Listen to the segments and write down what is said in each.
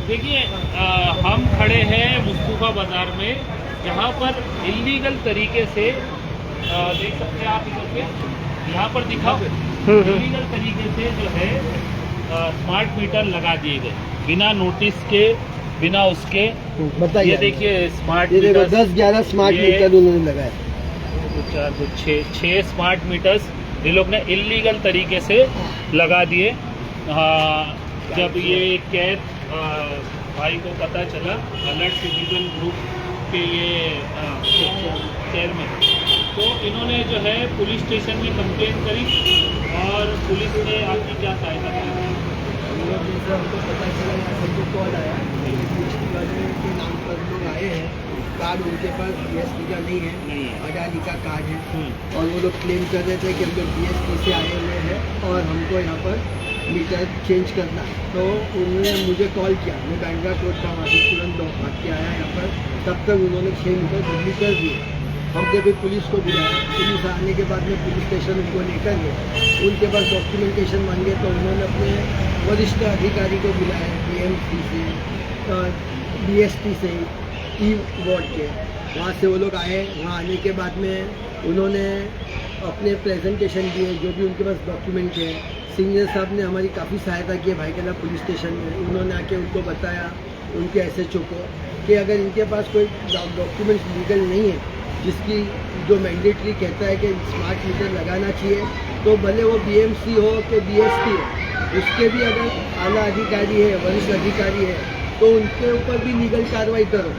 देखिए हम खड़े हैं मुस्तफा बाज़ार में, जहाँ पर इल्लीगल तरीके से देख सकते हैं आप इधर पे, यहाँ पर दिखाओ, इल्लीगल तरीके से जो है स्मार्ट मीटर लगा दिए गए बिना नोटिस के, बिना उसके। बताइए, ये देखिए स्मार्ट ये देखो मीटर 10-11 स्मार्ट मीटर उन्होंने लगाए। 4 2 6 स्मार्ट मीटर्स ये लोग ने इल्लीगल तरीके से लगा दिए। जब ये कैद भाई को पता चला, अलर्ट सिटीजन ग्रुप के ये चेयरमैन, तो इन्होंने जो है पुलिस स्टेशन में कंप्लेंट करी और पुलिस ने आपकी क्या सहायता की? हमको पता चला, यहाँ सबको कॉल आया, जीएसटी वाले के नाम पर लोग आए हैं, कार्ड उनके पास जीएसटी का नहीं है, आज़ादी का कार्ड है, और वो लोग क्लेम कर रहे थे कि हम लोग जीएसटी से आए हुए हैं और हमको यहाँ पर मीटर चेंज करना। तो उन्होंने मुझे कॉल किया, मैं बैंड्रा कोर्ट का वहाँ से तुरंत भाग के आया यहाँ पर, तब तक उन्होंने 6 मीटर बदली कर दिए। हमने भी पुलिस को बुलाया, पुलिस आने के बाद में पुलिस स्टेशन उनको लेकर गए, उनके पास डॉक्यूमेंटेशन मांगे तो उन्होंने अपने वरिष्ठ अधिकारी को बुलाया, बीएमसी से, बीएसटी से, ई वार्ड के, वहाँ से वो लोग आए। वहाँ आने के बाद में उन्होंने अपने प्रेजेंटेशन दिए, जो भी उनके पास डॉक्यूमेंट है। सीनियर साहब ने हमारी काफ़ी सहायता की है भाईकला पुलिस स्टेशन में। उन्होंने आके उनको बताया, उनके एसएचओ को, कि अगर इनके पास कोई डॉक्यूमेंट्स लीगल नहीं है, जिसकी जो मैंडेटरी कहता है कि स्मार्ट मीटर लगाना चाहिए, तो भले वो बीएमसी हो कि बीएसटी हो, उसके भी अगर आला अधिकारी है, वरिष्ठ अधिकारी है, तो उनके ऊपर भी लीगल कार्रवाई करो।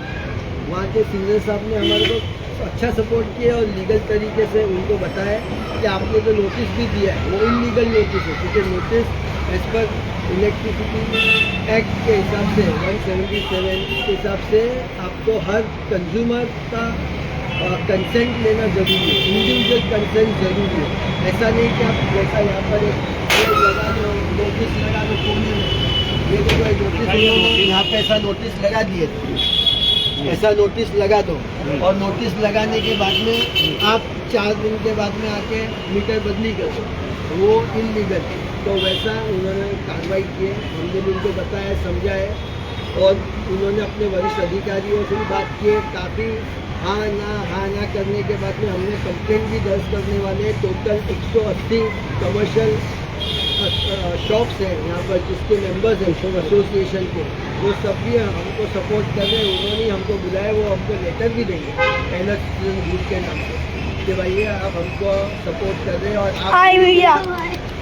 वहाँ के सीनियर साहब ने हमारे को अच्छा सपोर्ट किया और लीगल तरीके से उनको बताया कि आपने जो नोटिस भी दिया है वो इलीगल नोटिस है, क्योंकि notice as per electricity act के हिसाब से 177 के हिसाब से आपको हर कंज्यूमर का कंसेंट लेना जरूरी है, इंडिविजुअल कंसेंट जरूरी है। ऐसा नहीं कि आप जैसा यहाँ पर एक लगा दो, नोटिस लगा दो कोने में, ये देखो नोटिस यहाँ पे ऐसा नोटिस लगा दिए, ऐसा नोटिस लगा दो, और नोटिस लगाने के बाद में आप 4 दिन के बाद में आके मीटर बदली करो, वो इलीगल है। तो वैसा उन्होंने कार्रवाई किए, हमने भी उनको बताया, समझाए, और उन्होंने अपने वरिष्ठ अधिकारियों से भी बात की। काफ़ी हाँ ना करने के बाद में हमने कंप्लेंट भी दर्ज करने वाले। टोटल 180 कमर्शियल शॉप्स हैं यहाँ पर, जिसके मेंबर्स हैं एसोसिएशन के, वो सब भी हमको सपोर्ट कर रहे हैं। उन्होंने हमको बुलाया, वो हमको लेटर भी देंगे पहला सिटीजन ग्रुप के नाम से, कि भाई आप हमको सपोर्ट कर रहे हैं और आप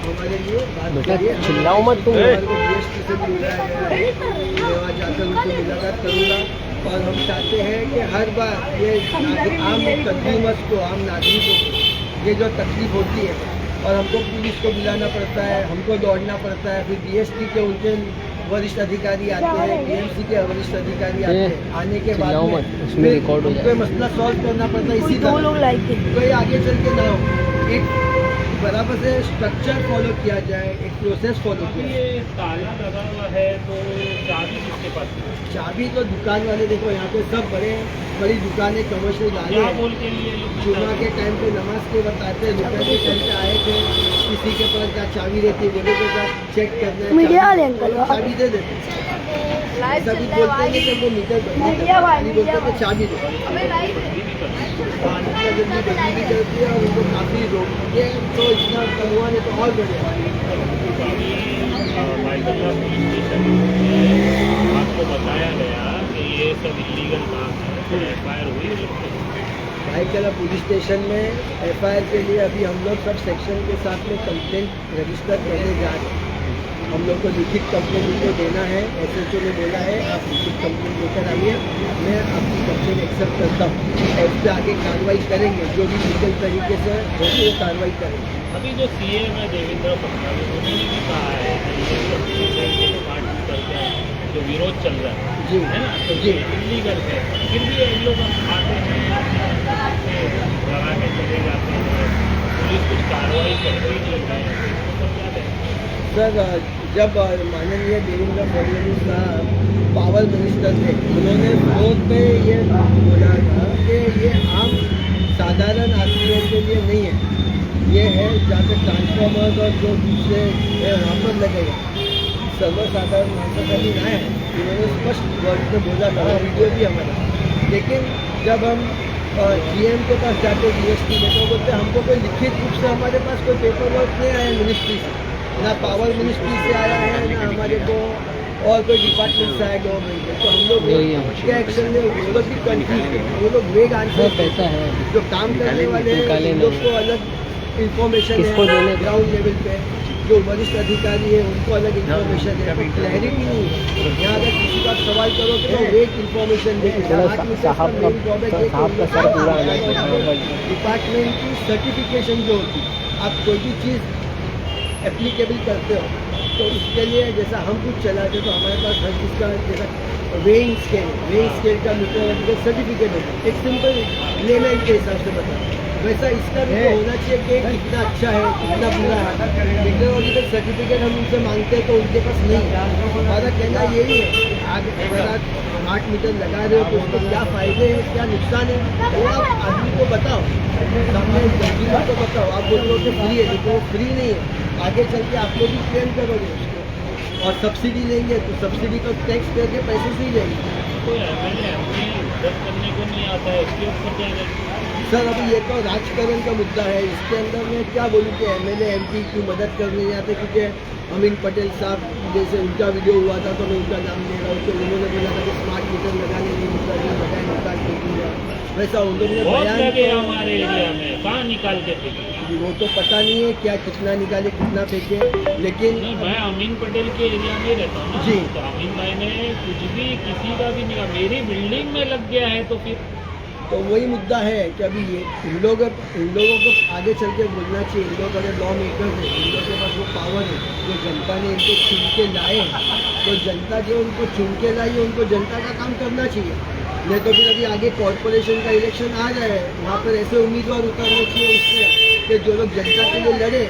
हमारे लिए बात करिए। चिल्लाओ मत तुम। हमारे को जीएसटी से भी बुलाया गया है, मैं वहाँ जाकर उनको मुलाकात करूँगा, और हम चाहते हैं कि हर बार ये आम कंज्यूमर्स को, आम नागरिकों को ये जो तकलीफ होती है, और हमको पुलिस को बुलाना पड़ता है, हमको दौड़ना पड़ता है, फिर बीएसटी के उनके वरिष्ठ अधिकारी आते हैं, बीएमसी के वरिष्ठ अधिकारी आते हैं, आने के बाद में उनको मसला सॉल्व करना पड़ता है। इसी तरह कोई आगे चल के ना हो, एक बराबर से स्ट्रक्चर फॉलो किया जाए, एक प्रोसेस फॉलो किया जाए। ये ताला लगा हुआ है तो चाबी किसके पास है? चाबी तो दुकान वाले, देखो यहाँ पे सब बड़ी दुकानें कमर्शियल गाड़ी बोल के लिए जुमा के टाइम पे नमाज के बताते हैं, रुपये के टाइम पे आए थे, किसी के पास क्या चाबी रहती है, बोले के साथ चेक करना है, चाबी दे देते हैं। सभी बोलते हैं कि वो मीटर बोलते हैं चाबी दे, जल्दी बदली भी करती है, और उनको काफ़ी रोकते हैं। तो इतना कमुआ ने तो और बढ़िया आपको बताया गया कि ये सब इलीगल काम है, तो एफआईआर हुई भाईकला पुलिस स्टेशन में। एफआईआर के लिए अभी हम लोग सब सेक्शन के साथ में कंप्लेंट रजिस्टर करने जा रहे हैं। हम लोग को लिखित कंप्लेंट उनको देना है, एसएचओ ने बोला है आप लिखित कंप्लेंट लेकर आइए, मैं आपकी कंप्लेंट एक्सेप्ट करता हूँ, और उस पर आगे कार्रवाई करेंगे, जो भी लीगल तरीके से वो कार्रवाई करेंगे। अभी जो सीएम है देवेंद्र फडणवीस, उन्होंने भी कहा है कि जो विरोध चल रहा है जी है ना, तो ये इलीगल है, फिर भी इन लोग आते हैं लगा के चले जाते हैं, पुलिस कुछ कार्रवाई करती नहीं है, तो क्या है? सर, जब माननीय देवेंद्र फडणवीस साहब पावर मिनिस्टर थे, उन्होंने फोन पे ये बोला था कि ये आम साधारण आदमियों के लिए नहीं है, ये है जहाँ पे ट्रांसफार्मर और जो दूसरे वहाँ पर लगेगा। सर्वसाधारण माणसासाठी नाही आहे, उन्होंने स्पष्ट वर्ड में बोला था, वीडियो भी हमारा। लेकिन जब हम GM के पास जाते GST में तो बोलते हमको कोई लिखित रूप से हमारे पास कोई पेपर वर्क नहीं आया मिनिस्ट्री से, ना पावर मिनिस्ट्री से आया है, ना हमारे को और कोई डिपार्टमेंट से आया गवर्नमेंट से। तो हम लोग क्या एक्शन में उस पर भी कंफ्यूज है। वो लोग वेग आंसर पैसा है, जो काम करने वाले हैं उन लोग को अलग इन्फॉर्मेशन है, ग्राउंड लेवल पे जो वरिष्ठ अधिकारी है उनको अलग इन्फॉर्मेशन है, तो क्लैरिटी नहीं है। यहाँ अगर किसी का सवाल करो तो वो वेग इन्फॉर्मेशन डिपार्टमेंट की सर्टिफिकेशन जो होती है, आप कोई भी चीज़ एप्लीकेबल करते हो तो उसके लिए जैसा हम कुछ चलाते तो हमारे पास हर चीज़ का जैसा वेइंग स्केल का मीटर सर्टिफिकेट होता है, एक सिंपल लेमेंट के हिसाब से बता, वैसा इसका भी तो होना चाहिए कि कितना अच्छा है कितना बुरा है। मीटर सर्टिफिकेट हम उनसे मांगते हैं तो उनके पास नहीं है। हमारा कहना यही है आगे अगर आप स्मार्ट मीटर लगा रहे हो तो उसके क्या फ़ायदे हैं क्या नुकसान है वो आप आदमी को बताओ, सामने कंज्यूमर को बताओ। आप बोल रहे हो कि फ्री है लेकिन वो फ्री नहीं है, आगे चल के आप लोग भी क्लेम करोगे उसको और सब्सिडी लेंगे तो सब्सिडी का टैक्स पेयर के पैसे से ही लेंगे। कोई करने को नहीं आता है उसके ऊपर क्या सर अभी ये तो राजकारण का मुद्दा है, इसके अंदर मैं क्या बोलूँ कि MLA MP की मदद करने जाते क्योंकि अमीन पटेल साहब जैसे उनका वीडियो हुआ था तो मैं उनका नाम ले रहा हूँ, तो उन्होंने बोला था कि स्मार्ट मीटर लगाने नहीं निकाल के दूंगा, वैसा उन लोगों ने बयान हमारे एरिया में कहाँ निकाल के फेंके वो तो पता नहीं है क्या कितना निकाले कितना फेंके, लेकिन मैं अमीन पटेल के एरिया में रहता हूँ जी। तो अमीन भाई ने कुछ भी किसी का भी नहीं, मेरी बिल्डिंग में लग गया है तो फिर तो वही मुद्दा है कि अभी ये इन लोगों को आगे चल के बोलना चाहिए। इन लोग अगर लॉ मेकर है, इन लोगों के पास वो पावर है, जो जनता ने इनको चुन के लाए हैं तो जनता जो उनको चुन के लाई है उनको जनता का काम करना चाहिए। नहीं तो फिर अभी आगे कॉरपोरेशन का इलेक्शन आ जाए वहाँ पर ऐसे उम्मीदवार उतारने चाहिए उसमें कि जो लोग जनता के लिए लड़े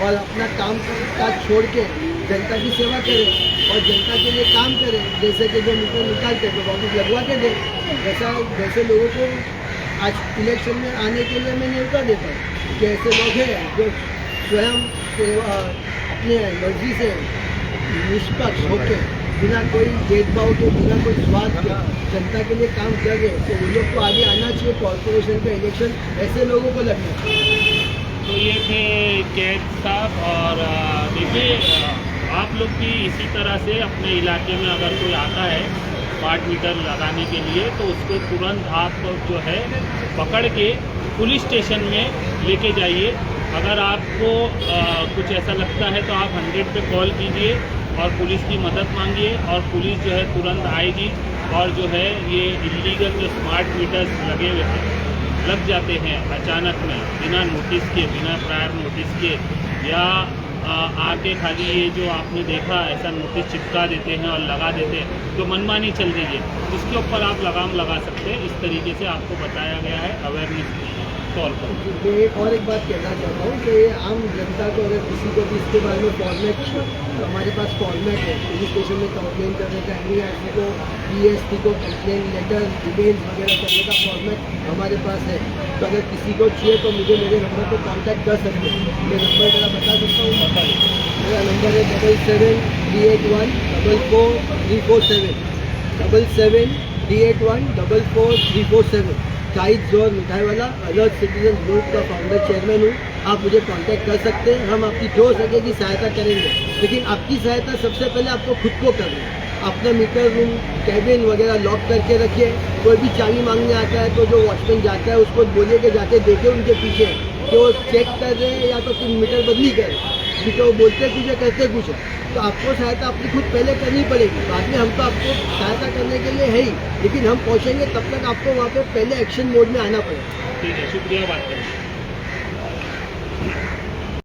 और अपना काम काज छोड़ के जनता की सेवा करे और जनता के लिए काम करे, जैसे कि जो मीटर निकालते तो वापस लगवा के दे। वैसे लोगों को आज इलेक्शन में आने के लिए मैं न्योता देता हूँ कि ऐसे लोग हैं जो स्वयं अपने मर्जी से निष्पक्ष होकर बिना कोई भेदभाव के बिना कोई स्वार्थ के जनता के लिए काम कर रहे तो उन लोग को आगे आना चाहिए। कॉर्पोरेशन का इलेक्शन ऐसे लोगों को लगना चाहिए। तो ये थे कैद साहब। और देखिए आप लोग भी इसी तरह से अपने इलाके में अगर कोई आता है स्मार्ट मीटर लगाने के लिए तो उसको तुरंत आप जो है पकड़ के पुलिस स्टेशन में लेके जाइए। अगर आपको कुछ ऐसा लगता है तो आप 100 पे कॉल कीजिए और पुलिस की मदद मांगिए और पुलिस जो है तुरंत आएगी और जो है ये इलीगल जो स्मार्ट मीटर्स लग जाते हैं अचानक में बिना नोटिस के बिना प्रायर नोटिस के या आके खाली ये जो आपने देखा ऐसा नोटिस चिपका देते हैं और लगा देते हैं जो मनमानी चल रही है उसके ऊपर आप लगाम लगा सकते हैं। इस तरीके से आपको बताया गया है अवेयरनेस तौर पर। और एक बात कहना चाहता हूँ कि आम जनता को अगर किसी को भी इसके बारे में फॉर्मेट तो हमारे पास फॉर्मेट है पुलिस स्टेशन में कंप्लेन करने का, NERC को DSP को कंप्लेन लेटर डिटेल्स वगैरह करने का फॉर्मेट हमारे पास है। तो अगर किसी को चाहिए तो मुझे मेरे नंबर पर कांटेक्ट कर सकते हैं। मैं नंबर मेरा बता सकता हूँ, मेरा नंबर है 7738144347 7738144347। शाहिद जोर मिठाई वाला अलर्ट सिटीजन ग्रुप का फाउंडर चेयरमैन हूँ। आप मुझे कांटेक्ट कर सकते हैं, हम आपकी जो सकेगी सहायता करेंगे। लेकिन आपकी सहायता सबसे पहले आपको खुद को करना है। अपना मीटर रूम कैबिन वगैरह लॉक करके रखिए। कोई भी चाबी मांगने आता है तो जो वॉचमैन जाता है उसको बोलिए कि जाके देखे उनके पीछे कि वो चेक कर रहे हैं या तो फिर मीटर बदली कर रहे हैं, क्योंकि वो बोलते कुछ है करते कुछ है। तो आपको सहायता अपनी खुद पहले करनी पड़ेगी। बाद में हम तो आपको सहायता करने के लिए है ही, लेकिन हम पहुँचेंगे तब तक आपको वहाँ पे पहले एक्शन मोड में आना पड़ेगा। ठीक है, शुक्रिया बात करें।